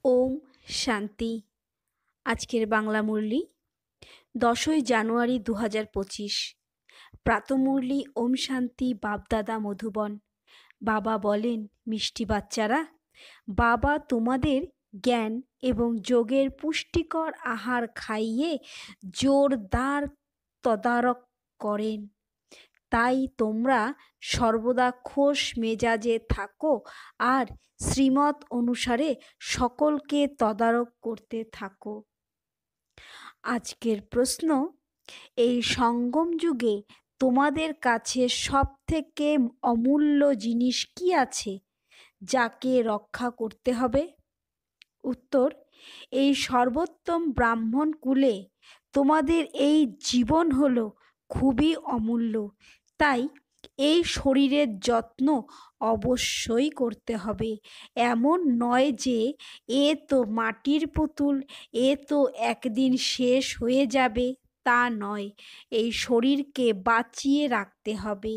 ওম শান্তি। আজকের বাংলা মুরলি 10ই জানুয়ারি 2025। প্রাতঃমুরলি ওম শান্তি বাপদাদা মধুবন। বাবা বলেন, মিষ্টি বাচ্চারা, বাবা তোমাদের জ্ঞান এবং যোগের পুষ্টিকর আহার খাইয়ে জোরদার তদারক করেন। তাই তোমরা সর্বদা খোশ মেজাজে থাকো আর শ্রীমত অনুসারে সকলকে তদারক করতে থাকো। আজকের প্রশ্ন, এই সঙ্গম যুগে তোমাদের কাছে সবথেকে অমূল্য জিনিস কি আছে যাকে রক্ষা করতে হবে? উত্তর, এই সর্বোত্তম ব্রাহ্মণ কুলে তোমাদের এই জীবন হলো খুবই অমূল্য। তাই এই শরীরের যত্ন অবশ্যই করতে হবে। এমন নয় যে এ তো মাটির পুতুল, এ তো একদিন শেষ হয়ে যাবে, তা নয়। এই শরীরকে বাঁচিয়ে রাখতে হবে।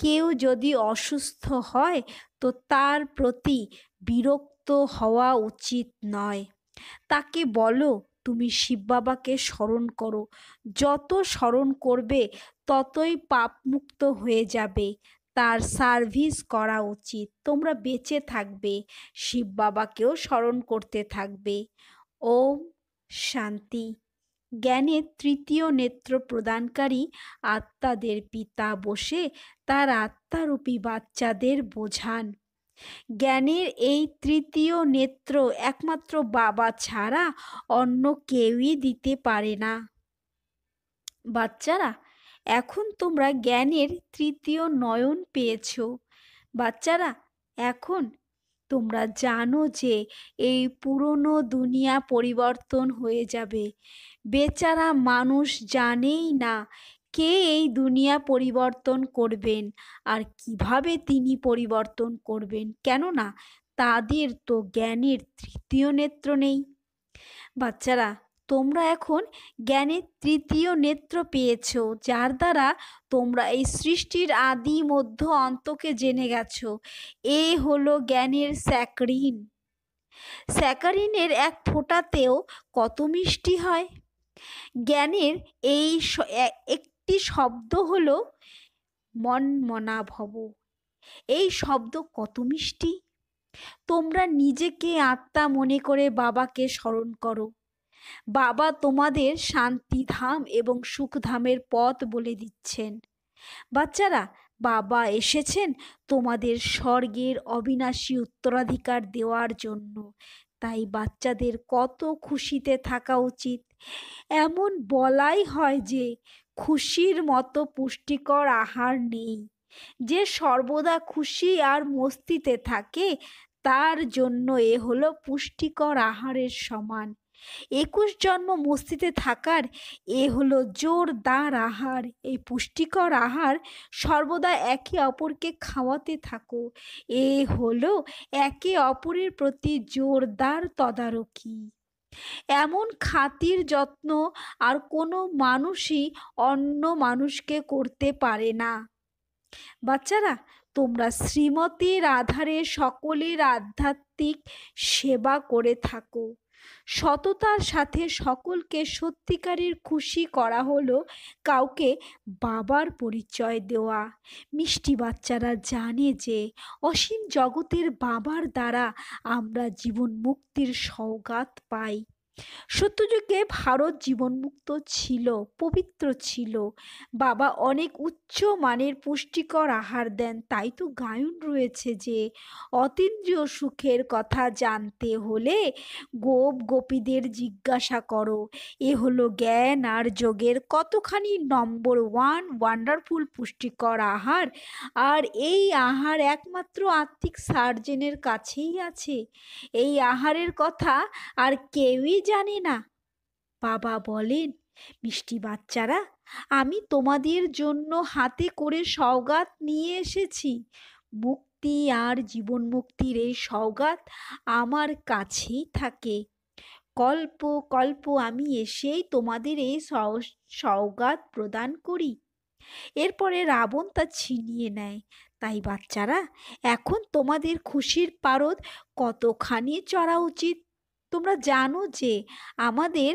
কেউ যদি অসুস্থ হয় তো তার প্রতি বিরক্ত হওয়া উচিত নয়। তাকে বলো, তুমি শিব বাবাকে স্মরণ করো। যত স্মরণ করবে ততই পাপমুক্ত হয়ে যাবে। তার সার্ভিস করা উচিত। তোমরা বেঁচে থাকবে, শিব বাবাকেও স্মরণ করতে থাকবে। ওম শান্তি। জ্ঞানের তৃতীয় নেত্র প্রদানকারী আত্মাদের পিতা বসে তার আত্মারূপী বাচ্চাদের বোঝান। জ্ঞানের এই তৃতীয় নেত্র একমাত্র বাবা ছাড়া অন্য কেউই দিতে পারে না। বাচ্চারা, এখন তোমরা জ্ঞানের তৃতীয় নয়ন পেয়েছ। বাচ্চারা, এখন তোমরা জানো যে এই পুরনো দুনিয়া পরিবর্তন হয়ে যাবে। বেচারা মানুষ জানেই না কে এই দুনিয়া পরিবর্তন করবেন আর কিভাবে তিনি পরিবর্তন করবেন, কেননা তাদের তো জ্ঞানের তৃতীয় নেত্র নেই। বাচ্চারা, তোমরা এখন জ্ঞানের তৃতীয় নেত্র পেয়েছ, যার দ্বারা তোমরা এই সৃষ্টির আদি মধ্য অন্তকে জেনে গেছো। এ হলো জ্ঞানের স্যাকরিন। স্যাকারিনের এক ফোঁটাতেও কত মিষ্টি হয়। জ্ঞানের এই একটি শব্দ হলো মনমনা ভব। এই শব্দ কত মিষ্টি। তোমরা নিজেকে আত্মা মনে করে বাবাকে স্মরণ করো। বাবা তোমাদের শান্তিধাম এবং সুখধামের পথ বলে দিচ্ছেন। বাচ্চারা, বাবা এসেছেন তোমাদের স্বর্গের অবিনাশী উত্তরাধিকার দেওয়ার জন্য। তাই বাচ্চাদের কত খুশিতে থাকা উচিত। এমন বলাই হয় যে খুশির মতো পুষ্টিকর আহার নেই। যে সর্বদা খুশি আর মস্তিতে থাকে তার জন্য এ হলো পুষ্টিকর আহারের সমান। 21 জন্ম মস্তিতে থাকার এ হলো জোরদার আহার। এই পুষ্টিকর আহার সর্বদা একে অপরকে খাওয়াতে থাকো। এ হলো একে অপরের প্রতি জোরদার তদারকি। এমন খাতির যত্ন আর কোনো মানুষই অন্য মানুষকে করতে পারে না। বাচ্চারা, তোমরা শ্রীমতের আধারে সকলের আধ্যাত্মিক সেবা করে থাকো। সততার সাথে সকলকে সত্যিকারের খুশি করা হলো কাউকে বাবার পরিচয় দেওয়া। মিষ্টি বাচ্চারা জানে যে অসীম জগতের বাবার দ্বারা আমরা জীবন মুক্তির সওগাত পাই। সত্যযুগে ভারত জীবনমুক্ত ছিল, পবিত্র ছিল। বাবা অনেক উচ্চ মানের পুষ্টিকর আহার দেন। তাই তো গায়ন রয়েছে যে অতীন্দ্রিয় সুখের কথা জানতে হলে গোপ গোপীদের জিজ্ঞাসা করো। এ হলো জ্ঞান আর যোগের কতখানি নম্বর 1 ওয়ান্ডারফুল পুষ্টিকর আহার। আর এই আহার একমাত্র আত্মিক সার্জেনের কাছেই আছে। এই আহারের কথা আর কেউই জানে না। বাবা বলেন, মিষ্টি বাচ্চারা, আমি তোমাদের জন্য হাতে করে সওগাত নিয়ে এসেছি। মুক্তি আর জীবন মুক্তির এই সওগাত আমার কাছেই থাকে। কল্প কল্প আমি এসেই তোমাদের এই সওগাত প্রদান করি। এরপরে রাবণ তা ছিনিয়ে নেয়। তাই বাচ্চারা, এখন তোমাদের খুশির পারদ কতখানি চড়া উচিত। তোমরা জানো যে আমাদের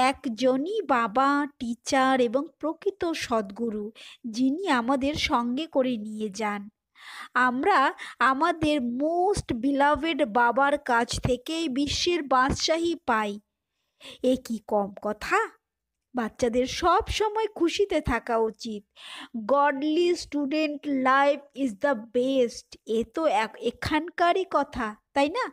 একজনই বাবা, টিচার এবং প্রকৃত সদ্গুরু, যিনি আমাদের সঙ্গে করে নিয়ে যান। আমরা আমাদের মোস্ট বিলাভেড বাবার কাছ থেকেই বিশ্বের বাদশাহী পাই। এ কি কম কথা? বাচ্চাদের সব সময় খুশিতে থাকা উচিত। Godly student life is the best, এ তো এখানকারই কথা, তাই না?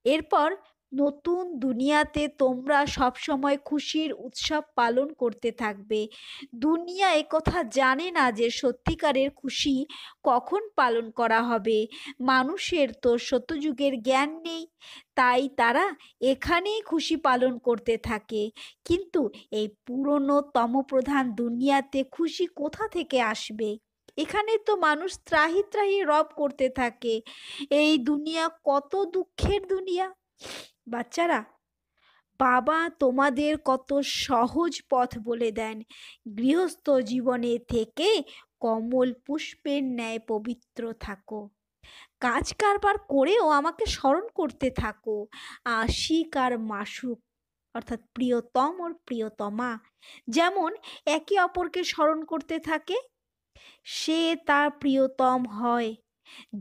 এরপর নতুন দুনিয়াতে তোমরা সবসময় খুশির উৎসব পালন করতে থাকবে। দুনিয়া একথা জানে না যে সত্যিকারের খুশি কখন পালন করা হবে। মানুষের তো সত্যযুগের জ্ঞান নেই, তাই তারা এখানেই খুশি পালন করতে থাকে। কিন্তু এই পুরনো তমপ্রধান দুনিয়াতে খুশি কোথা থেকে আসবে? এখানে তো মানুষ ত্রাহি ত্রাহি রব করতে থাকে। এই দুনিয়া কত দুঃখের দুনিয়া। বাচ্চারা, বাবা তোমাদের কত সহজ পথ বলে দেন। গৃহস্থ জীবনে থেকে কমল পুষ্পের ন্যায় পবিত্র থাকো। কাজ কারবার করেও আমাকে স্মরণ করতে থাকো। আশিক আর মাসুক অর্থাৎ প্রিয়তম আর প্রিয়তমা যেমন একে অপরকে স্মরণ করতে থাকে, সে তার প্রিয়তম হয়,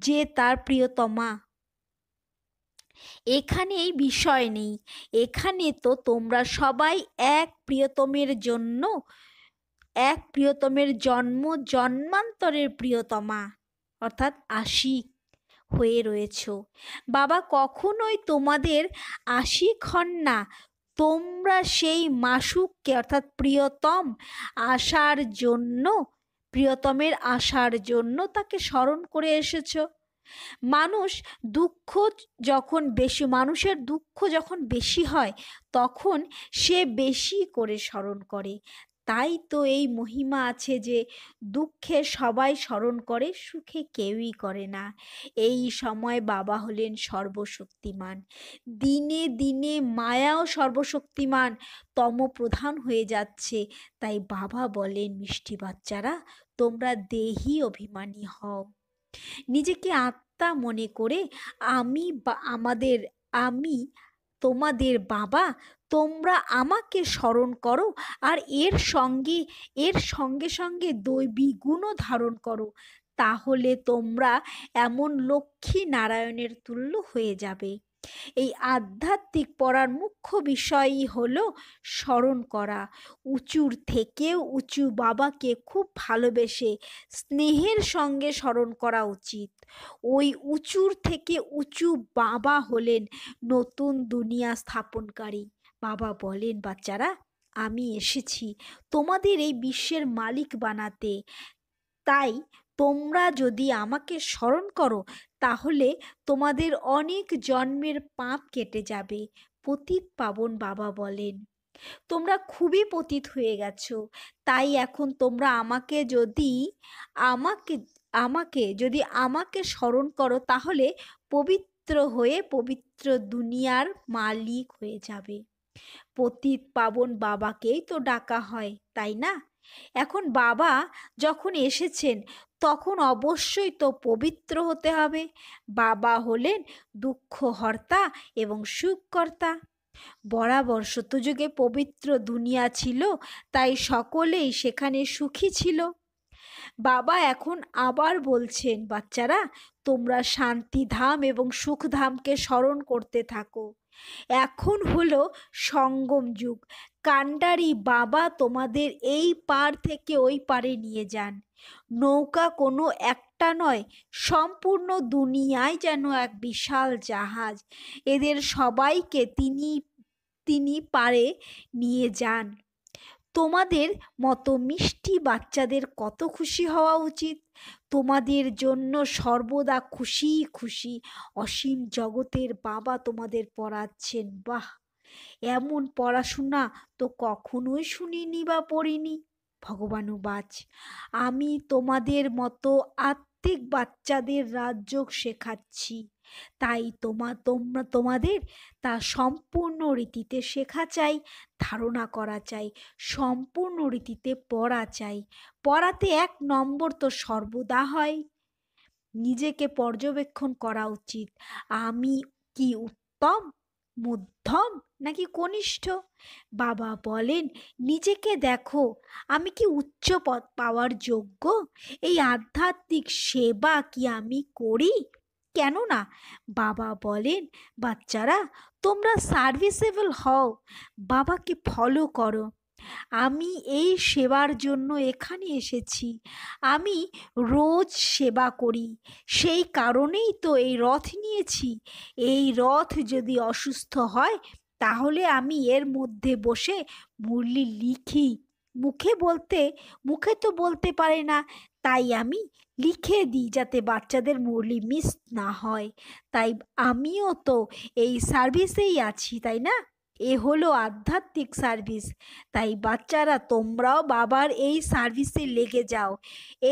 যে তার প্রিয়তমা। এখানে এই বিষয় নেই, এখানে তো তোমরা সবাই এক প্রিয়তমের জন্ম জন্মান্তরের প্রিয়তমা অর্থাৎ আশিক হয়ে রয়েছ। বাবা কখনোই তোমাদের আশিক হন না, তোমরা সেই মাসুককে অর্থাৎ প্রিয়তমের আসার জন্য তাকে স্মরণ করে এসেছ। মানুষের দুঃখ যখন বেশি হয় তখন সে বেশি করে স্মরণ করে। তাই তো এই মহিমা আছে যে দুঃখে সবাই স্মরণ করে, সুখে কেউই করে না। এই সময় বাবা হলেন সর্বশক্তিমান। দিনে দিনে মায়াও সর্বশক্তিমান, তমপ্রধান হয়ে যাচ্ছে। তাই বাবা বলেন, মিষ্টি বাচ্চারা, তোমরা দেহি অভিমানী হও। নিজেকে আত্মা মনে করে আমি তোমাদের বাবা, তোমরা আমাকে স্মরণ করো আর এর সঙ্গে সঙ্গে দৈবী গুণও ধারণ করো। তাহলে তোমরা এমন লক্ষ্মী নারায়ণের তুল্য হয়ে যাবে। এই আধ্যাত্মিক পড়ার মুখ্য বিষয়ই হলো স্মরণ করা। উঁচুর থেকেও উঁচু বাবাকে খুব ভালোবেসে স্নেহের সঙ্গে স্মরণ করা উচিত। ওই উঁচুর থেকে উঁচু বাবা হলেন নতুন দুনিয়া স্থাপনকারী। বাবা বলেন, বাচ্চারা, আমি এসেছি তোমাদের এই বিশ্বের মালিক বানাতে। তাই তোমরা যদি আমাকে স্মরণ করো তাহলে তোমাদের অনেক জন্মের পাপ কেটে যাবে। পতিত পাবন বাবা বলেন, তোমরা খুবই পতিত হয়ে গেছো। তাই এখন তোমরা আমাকে স্মরণ করো তাহলে পবিত্র হয়ে পবিত্র দুনিয়ার মালিক হয়ে যাবে। পতিত পাবন বাবাকেই তো ডাকা হয়, তাই না? এখন বাবা যখন এসেছেন তখন অবশ্যই তো পবিত্র হতে হবে। বাবা হলেন দুঃখহর্তা এবং সুখকর্তা। বরাবর সত্যযুগে পবিত্র দুনিয়া ছিল, তাই সকলেই সেখানে সুখী ছিল। বাবা এখন আবার বলছেন, বাচ্চারা, তোমরা শান্তিধাম এবং সুখধামকে স্মরণ করতে থাকো। এখন হলো সঙ্গম যুগ। কান্ডারি বাবা তোমাদের এই পার থেকে ওই পারে নিয়ে যান। নৌকা কোনো একটা নয়, সম্পূর্ণ দুনিয়ায় যেন এক বিশাল জাহাজ। এদের সবাইকে তিনি পারে নিয়ে যান। তোমাদের মতো মিষ্টি বাচ্চাদের কত খুশি হওয়া উচিত। তোমাদের জন্য সর্বদা খুশি খুশি অসীম জগতের বাবা তোমাদের পড়াচ্ছেন। বাহ, এমন পড়াশোনা তো কখনোই শুনিনি বা পড়িনি। ভগবানুবাচ, আমি তোমাদের মতো আত্মিক বাচ্চাদের রাজযোগ শেখাচ্ছি। তাই তোমাদের তা সম্পূর্ণ রীতিতে শেখা চাই, ধারণা করা চাই, সম্পূর্ণ রীতিতে পড়া চাই। পড়াতে 1 নম্বর তো সর্বদা হয়। নিজেকে পর্যবেক্ষণ করা উচিত, আমি কি উত্তম মধ্যম নাকি কনিষ্ঠ? বাবা বলেন, নিজেকে দেখো, আমি কি উচ্চ পদ পাওয়ার যোগ্য? এই আধ্যাত্মিক সেবা কি আমি করি? কেননা বাবা বলেন, বাচ্চারা, তোমরা সার্ভিসেবল হও, বাবাকে ফলো করো। আমি এই সেবার জন্য এখানে এসেছি। আমি রোজ সেবা করি, সেই কারণেই তো এই রথ নিয়েছি। এই রথ যদি অসুস্থ হয়, তাহলে আমি এর মধ্যে বসে মুরলি লিখি। মুখে তো বলতে পারে না, তাই আমি লিখে দিই যাতে বাচ্চাদের মুরলি মিস না হয়। তাই আমিও তো এই সার্ভিসেই আছি, তাই না? এ হলো আধ্যাত্মিক সার্ভিস। তাই বাচ্চারা, তোমরাও বাবার এই সার্ভিসে লেগে যাও,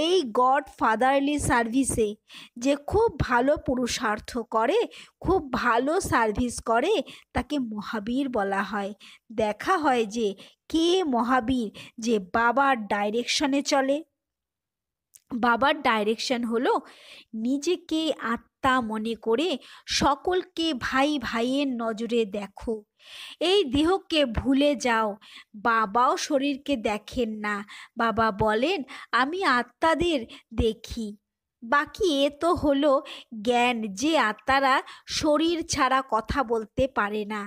এই গড ফাদারলি সার্ভিসে। যে খুব ভালো পুরুষার্থ করে, খুব ভালো সার্ভিস করে, তাকে মহাবীর বলা হয়। দেখা হয় যে কে মহাবীর, যে বাবার ডাইরেকশনে চলে। বাবার ডাইরেকশন হলো নিজেকে আত্মা মনে করে সকলকে ভাই ভাইয়ের নজরে দেখো। এই দেহকে ভুলে যাও। বাবাও শরীরকে দেখেন না। বাবা বলেন, আমি আত্মাদের দেখি। বাকি এ তো হলো জ্ঞান, যে আত্মারা শরীর ছাড়া কথা বলতে পারে না।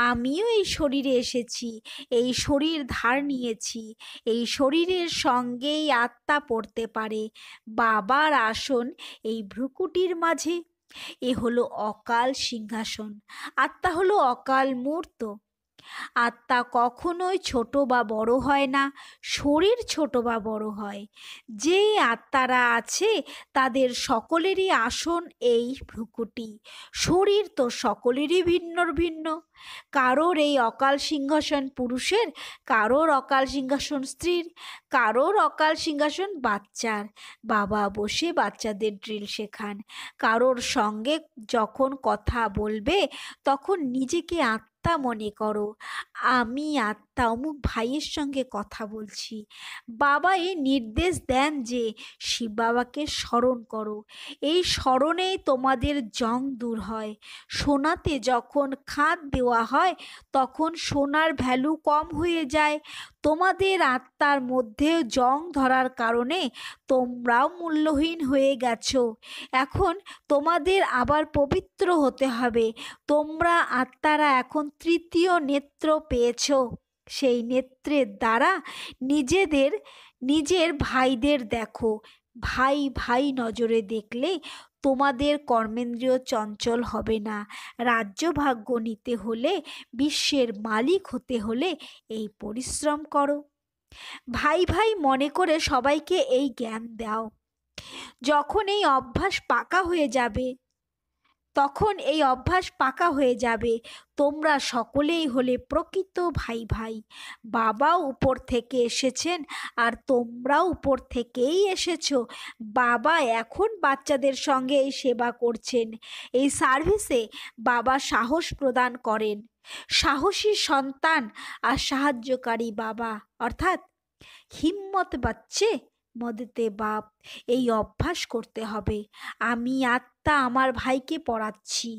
আমিও এই শরীরে এসেছি, এই শরীর ধার নিয়েছি, এই শরীরের সঙ্গেই আত্মা পড়তে পারে। বাবার আসন এই ভ্রুকুটির মাঝে। এ হলো অকাল সিংহাসন। আত্মা হলো অকাল মূর্ত। আত্মা কখনোই ছোট বা বড় হয় না, শরীর ছোট বা বড় হয়। যে আত্মারা আছে তাদের সকলেরই আসন এই ভ্রুকুটি। শরীর তো সকলেরই ভিন্ন ভিন্ন। কারোর এই অকাল সিংহাসন পুরুষের, কারোর অকাল সিংহাসন স্ত্রীর, কারোর অকাল সিংহাসন বাচ্চার। বাবা বসে বাচ্চাদের ড্রিল শেখান। কারোর সঙ্গে যখন কথা বলবে, তখন নিজেকে আত্মা মনে করো। আমি আত্মা অমুক ভাইয়ের সঙ্গে কথা বলছি। বাবা এই নির্দেশ দেন যে শিব বাবাকে স্মরণ করো। এই স্মরণেই তোমাদের জং দূর হয়। সোনাতে যখন খাদ দেওয়া হয়, তখন সোনার ভ্যালু কম হয়ে যায়। তোমাদের আত্মার মধ্যেও জং ধরার কারণে তোমরাও মূল্যহীন হয়ে গেছো। এখন তোমাদের আবার পবিত্র হতে হবে। তোমরা আত্মারা এখন তৃতীয় নেত্র পেয়েছ। সেই নেত্রের দ্বারা নিজের ভাইদের দেখো। ভাই ভাই নজরে দেখলে তোমাদের কর্মেন্দ্রিয় চঞ্চল হবে না। রাজ্য ভাগ্য নিতে হলে, বিশ্বের মালিক হতে হলে এই পরিশ্রম করো। ভাই ভাই মনে করে সবাইকে এই জ্ঞান দাও। যখন এই অভ্যাস পাকা হয়ে যাবে, তোমরা সকলেই হলে প্রকৃত ভাই ভাই। বাবাও উপর থেকে এসেছেন, আর তোমরাও উপর থেকেই এসেছো। বাবা এখন বাচ্চাদের সঙ্গে এই সেবা করছেন। এই সার্ভিসে বাবা সাহস প্রদান করেন। সাহসী সন্তান আর সাহায্যকারী বাবা, অর্থাৎ হিম্মত বাচ্চে মদতে বাপ। এই অভ্যাস করতে হবে। আমি আত্মা আমার ভাইকে পড়াচ্ছি।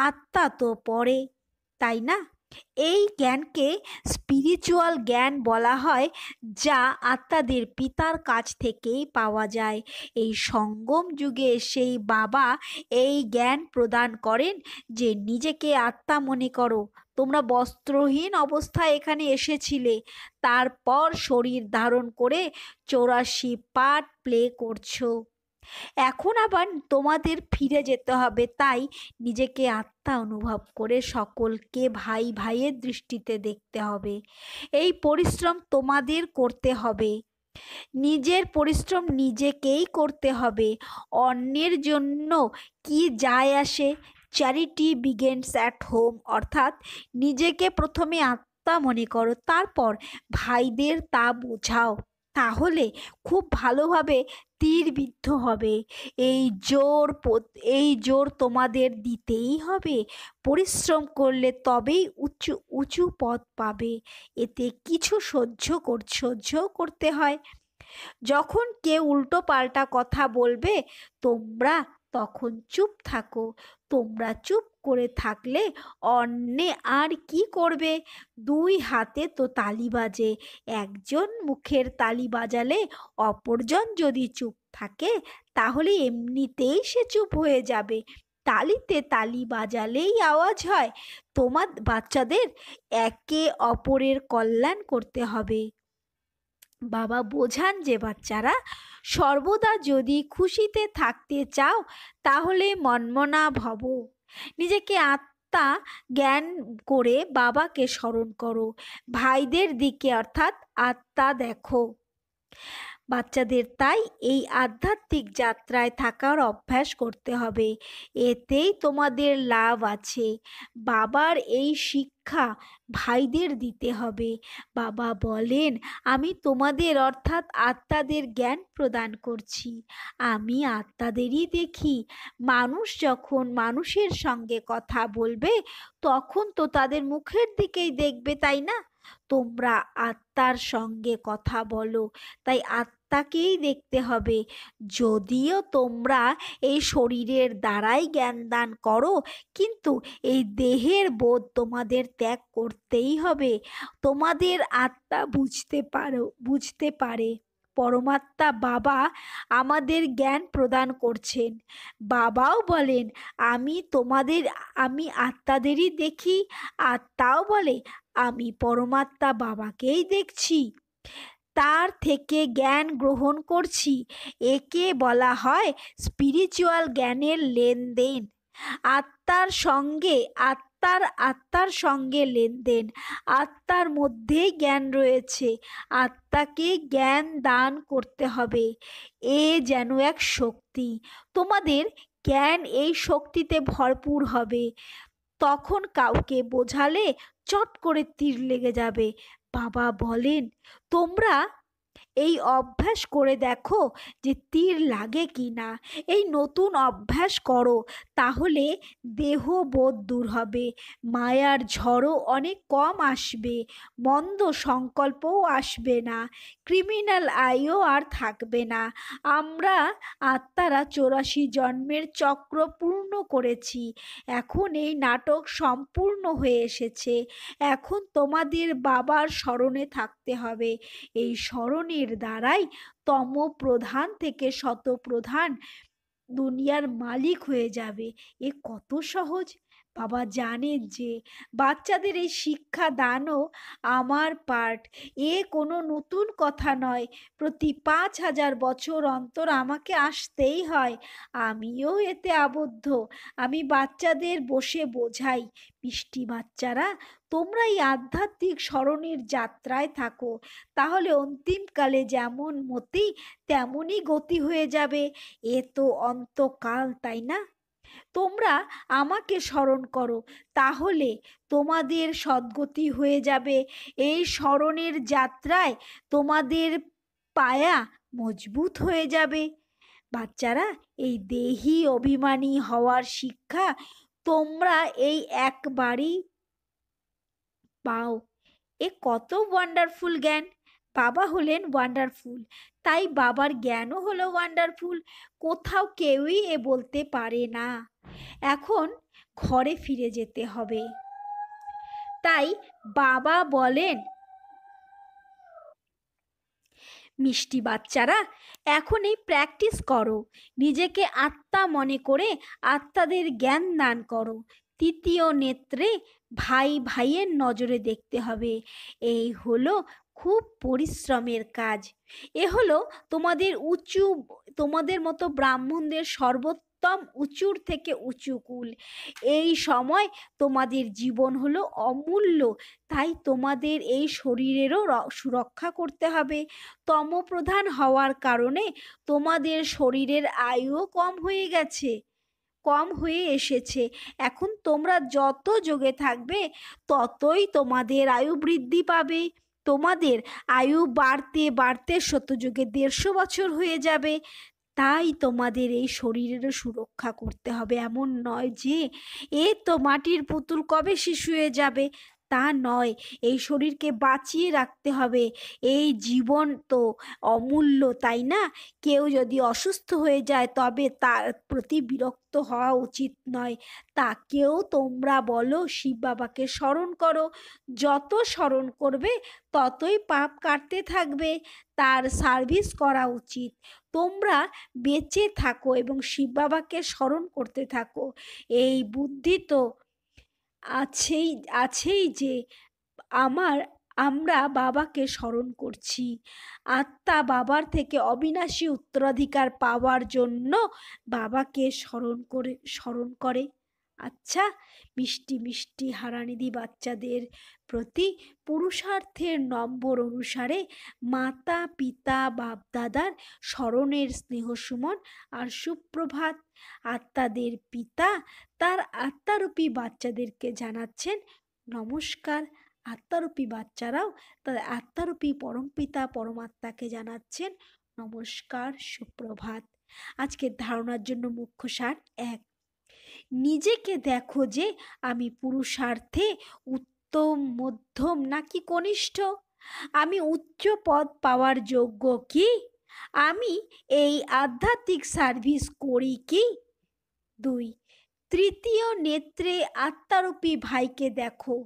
আত্মা তো পড়ে, তাই না? এই জ্ঞানকে স্পিরিচুয়াল জ্ঞান বলা হয়, যা আত্মাদের পিতার কাছ থেকেই পাওয়া যায়। এই সঙ্গম যুগে সেই বাবা এই জ্ঞান প্রদান করেন যে নিজেকে আত্মা মনে করো। তোমরা বস্ত্রহীন অবস্থায় এখানে এসেছিলে, তারপর শরীর ধারণ করে 84 পার্ট প্লে করছো। এখন আবার তোমাদের ফিরে যেতে হবে। তাই নিজেকে আত্মা অনুভব করে সকলকে ভাই ভাইয়ের দৃষ্টিতে দেখতে হবে। এই পরিশ্রম তোমাদের করতে হবে। নিজের পরিশ্রম নিজেকেই করতে হবে। অন্যের জন্য কি যায় আসে? চ্যারিটি বিগেন্স অ্যাট হোম, অর্থাৎ নিজেকে প্রথমে আত্মা মনে করো, তারপর ভাইদের তা বোঝাও। তাহলে খুব ভালোভাবে তীরবিদ্ধ হবে। এই জোর তোমাদের দিতেই হবে। পরিশ্রম করলে তবেই উঁচু উঁচু পদ পাবে। এতে কিছু সহ্য করতে হয়। যখন কেউ উল্টো পাল্টা কথা বলবে, তোমরা তখন চুপ থাকো। তোমরা চুপ করে থাকলে অন্যে আর কি করবে? দুই হাতে তো তালি বাজে, একজন মুখের তালি বাজালে অপরজন যদি চুপ থাকে তাহলে এমনিতেই সে চুপ হয়ে যাবে। তালিতে তালি বাজালেই আওয়াজ হয়। তোমার বাচ্চাদের একে অপরের কল্যাণ করতে হবে। বাবা বোঝান যে বাচ্চারা সর্বদা যদি খুশিতে থাকতে চাও তাহলে মন্মনা ভব, নিজেকে আত্মা জ্ঞান করে বাবাকে স্মরণ করো, ভাইদের দিকে অর্থাৎ আত্মা দেখো। বাচ্চাদের তাই এই আধ্যাত্মিক যাত্রায় থাকার অভ্যাস করতে হবে, এতেই তোমাদের লাভ আছে। বাবার এই শিক্ষা ভাইদের দিতে হবে। বাবা বলেন, আমি তোমাদের অর্থাৎ আত্মাদের জ্ঞান প্রদান করছি। আমি আত্মাদেরই দেখি। মানুষ যখন মানুষের সঙ্গে কথা বলবে তখন তো তাদের মুখের দিকেই দেখবে, তাই না? তোমরা আত্মার সঙ্গে কথা বলো, তাই আত্মাকেই দেখতে হবে। যদিও তোমরা এই শরীরের দ্বারাই জ্ঞান দান করো, কিন্তু এই দেহের বোধ তোমাদের ত্যাগ করতেই হবে। তোমাদের আত্মা বুঝতে পারে পরমাত্মা বাবা আমাদের জ্ঞান প্রদান করছেন। বাবাও বলেন, আমি আত্মাদেরই দেখি। আত্মাও বলে, আমি পরমাত্মা বাবাকেই দেখছি, তার থেকে জ্ঞান গ্রহণ করছি। একে বলা হয় স্পিরিচুয়াল জ্ঞানের লেনদেন। আত্মার সঙ্গে লেনদেন। আত্মার মধ্যেই জ্ঞান রয়েছে, আত্মাকে জ্ঞান দান করতে হবে। এ যেন এক শক্তি, তোমাদের জ্ঞান এই শক্তিতে ভরপুর হবে। তখন কাউকে বোঝালে চট করে তীর লেগে যাবে। বাবা বলেন, তোমরা এই অভ্যাস করে দেখো যে তীর লাগে কি না। এই নতুন অভ্যাস করো, তাহলে দেহবোধ দূর হবে, মায়ার ঝড়ও অনেক কম আসবে, মন্দ সংকল্পও আসবে না, ক্রিমিনাল আইও আর থাকবে না। আমরা আত্মারা 84 জন্মের চক্র পূর্ণ করেছি, এখন এই নাটক সম্পূর্ণ হয়ে এসেছে। এখন তোমাদের বাবার স্মরণে থাকতে হবে। এই স্মরণের দ্বারাই তম প্রধান থেকে শতপ্রধান দুনিয়ার মালিক হয়ে যাবে। এ কত সহজ! বাবা জানেন যে বাচ্চাদের এই শিক্ষা দানও আমার পার্ট। এ কোনো নতুন কথা নয়। প্রতি 5,000 বছর অন্তর আমাকে আসতেই হয়। আমিও এতে আবদ্ধ। আমি বাচ্চাদের বসে বোঝাই, মিষ্টি বাচ্চারা, তোমরা এই আধ্যাত্মিক স্মরণের যাত্রায় থাকো, তাহলে অন্তিমকালে যেমন মতি তেমনই গতি হয়ে যাবে। এ তো অন্তকাল, তাই না? তোমরা আমাকে স্মরণ করো, তাহলে তোমাদের সদ্গতি হয়ে যাবে। এই স্মরণের যাত্রায় তোমাদের পায়া মজবুত হয়ে যাবে। বাচ্চারা, এই দেহি অভিমানী হওয়ার শিক্ষা তোমরা এই একবারই পাও। এ কত ওয়ান্ডারফুল জ্ঞান! বাবা হলেন ওয়ান্ডারফুল, তাই বাবার জ্ঞানও হলো ওয়ান্ডারফুল। কোথাও কেউই এ বলতে পারে না। এখন ঘরে ফিরে যেতে হবে, তাই বাবা বলেন, মিষ্টি বাচ্চারা, এখন এই প্র্যাকটিস করো, নিজেকে আত্মা মনে করে আত্মাদের জ্ঞান দান করো। তৃতীয় নেত্রে ভাই ভাইয়ের নজরে দেখতে হবে। এই হলো খুব পরিশ্রমের কাজ। এ হলো তোমাদের মতো ব্রাহ্মণদের সর্বোত্তম উঁচুর থেকে উঁচু কুল। এই সময় তোমাদের জীবন হলো অমূল্য, তাই তোমাদের এই শরীরেরও সুরক্ষা করতে হবে। তমপ্রধান হওয়ার কারণে তোমাদের শরীরের আয়ুও কম হয়ে এসেছে। এখন তোমরা যত যোগে থাকবে ততই তোমাদের আয়ু বৃদ্ধি পাবে। তোমাদের আয়ু বাড়তে বাড়তে শতযুগে 150 বছর হয়ে যাবে। তাই তোমাদের এই শরীরেরও সুরক্ষা করতে হবে। এমন নয় যে এ তো মাটির পুতুল, কবে শেষ হয়ে যাবে। তা নয়, এই শরীরকে বাঁচিয়ে রাখতে হবে। এই জীবন তো অমূল্য, তাই না? কেউ যদি অসুস্থ হয়ে যায় তবে তার প্রতি বিরক্ত হওয়া উচিত নয়। তাকেও তোমরা বলো শিব বাবাকে স্মরণ করো। যত স্মরণ করবে ততই পাপ কাটতে থাকবে। তার সার্ভিস করা উচিত। তোমরা বেঁচে থাকো এবং শিব বাবাকে স্মরণ করতে থাকো। এই বুদ্ধি তো আছেই আছেই যে আমরা বাবাকে স্মরণ করছি। আত্মা বাবার থেকে অবিনাশী উত্তরাধিকার পাওয়ার জন্য বাবাকে স্মরণ করে। আচ্ছা, মিষ্টি মিষ্টি হারানিধি বাচ্চাদের প্রতি পুরুষার্থের নম্বর অনুসারে মাতা পিতা বাপদাদার স্মরণের স্নেহসুমন আর সুপ্রভাত। আত্মাদের পিতা তার আত্মারূপী বাচ্চাদেরকে জানাচ্ছেন নমস্কার। আত্মারূপী বাচ্চারাও তাদের আত্মারূপী পরমপিতা পরমাত্মাকে জানাচ্ছেন নমস্কার, সুপ্রভাত। আজকের ধারণার জন্য মুখ্য সার: 1, নিজেকে দেখো যে আমি পুরুষার্থে উত্তম, মধ্যম নাকি কনিষ্ঠ। আমি উচ্চ পদ পাওয়ার যোগ্য কি? আমি এই আধ্যাত্মিক সার্ভিস করি কি? 2, তৃতীয় নেত্রে আত্মারূপী ভাইকে দেখো।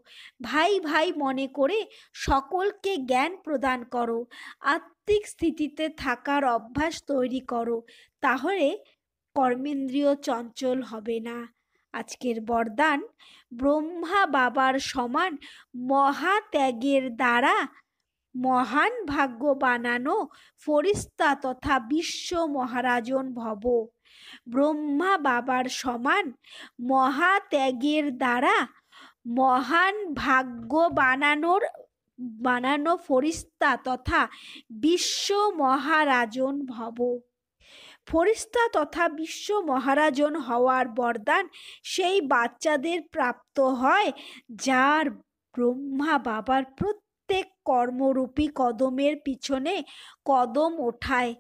ভাই ভাই মনে করে সকলকে জ্ঞান প্রদান করো। আত্মিক স্থিতিতে থাকার অভ্যাস তৈরি করো, তাহলে কর্মেন্দ্রিয় চঞ্চল হবে না। আজকের বরদান: ব্রহ্মা বাবার সমান মহাত্যাগের দ্বারা মহান ভাগ্য বানানো ফরিস্তা তথা বিশ্ব মহারাজন ভব। ব্রহ্মা বাবার সমান মহাত্যাগের দ্বারা মহান ভাগ্য বানানো ফরিস্তা তথা বিশ্ব মহারাজন ভব। ফরিস্তা তথা বিশ্ব মহারাজন হওয়ার বরদান সেই বাচ্চাদের প্রাপ্ত হয় যার ব্রহ্মা বাবার প্রত্যেক কর্মরূপী কদমের পিছনে কদম ওঠায়,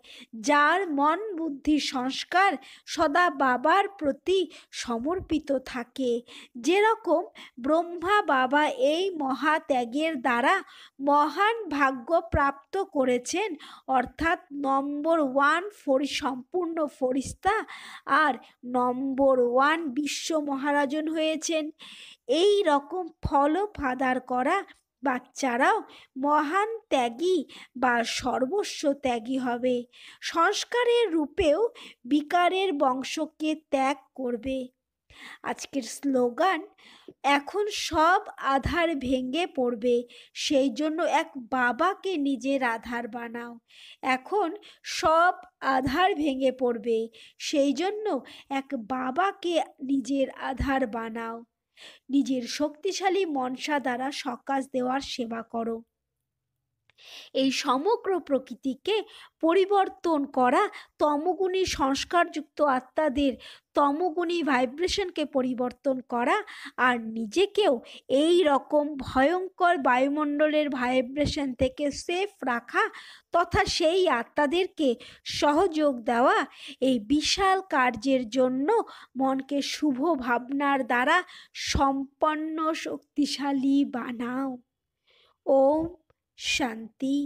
যার মন বুদ্ধি সংস্কার সদা বাবার প্রতি সমর্পিত থাকে। যেরকম ব্রহ্মা বাবা এই মহাত্যাগের দ্বারা মহান ভাগ্য প্রাপ্ত করেছেন, অর্থাৎ নম্বর 1 সম্পূর্ণ ফরিস্তা আর নম্বর 1 বিশ্ব মহারাজন হয়েছেন, এই রকম ফল ফাদার করা বাচ্চারাও মহান ত্যাগী বা সর্বস্ব ত্যাগী হবে। সংস্কারের রূপেও বিকারের বংশকে ত্যাগ করবে। আজকের স্লোগান: এখন সব আধার ভেঙে পড়বে, সেই জন্য এক বাবাকে নিজের আধার বানাও। এখন সব আধার ভেঙে পড়বে, সেই জন্য এক বাবাকে নিজের আধার বানাও। নিজের শক্তিশালী মনসা দ্বারা সকাশ দেওয়ার সেবা করো। এই সমগ্র প্রকৃতিকে পরিবর্তন করা তমগুণী সংস্কারযুক্ত আত্মাদের তমগুণী ভাইব্রেশনকে পরিবর্তন করা আর নিজেকেও এই রকম ভয়ঙ্কর বায়ুমণ্ডলের ভাইব্রেশন থেকে সেফ রাখা তথা সেই আত্মাদেরকে সহযোগ দেওয়া, এই বিশাল কার্যের জন্য মনকে শুভ ভাবনার দ্বারা সম্পন্ন শক্তিশালী বানাও। ওম শান্তি।